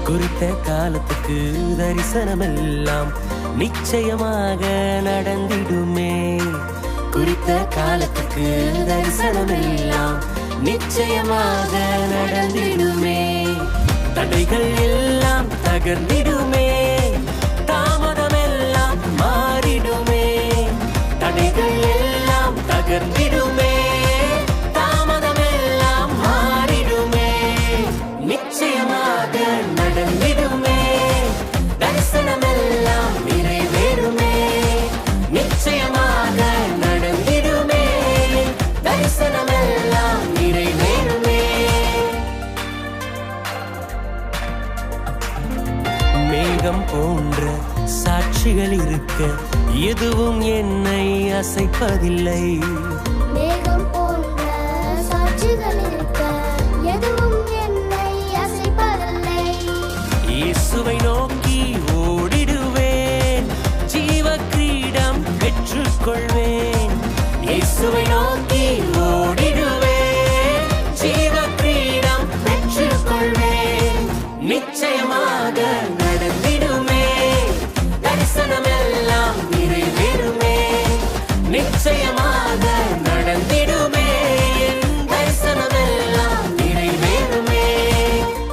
குறித்த காலத்துக்கு தரிசனமெல்லாம் நிச்சயமாக நடந்திடுமே. குறித்த காலத்துக்கு தரிசனமெல்லாம் நிச்சயமாக நடந்திடுமே. தடைகள் எல்லாம் தகர்ந்திடுமே, தாமதமெல்லாம் மாறிடுமே. தடைகள் எல்லாம் தகர்ந்திடுமே, தாமதமெல்லாம் மாறிடுமே. நிச்சயமாக நடந்திடுமே, தரிசனமெல்லாம் நிறைவேறுமே. நிச்சயமாக நடந்திடுமே, தரிசனமெல்லாம் நிறைவேறுமே. மேகம் போன்ற சாட்சிகள் இருக்க எதுவும் என்னை அசைப்பதில்லை. மேகம் போன்ற சாட்சிகள் இருக்க எதுவும் என்னை அசைப்பதில்லை. இயேசுவை நோக்கி ஓடிடுவேன், ஜீவ கிரீடம் பெற்றுக்கொள்வேன். இயேசுவை நோக்கி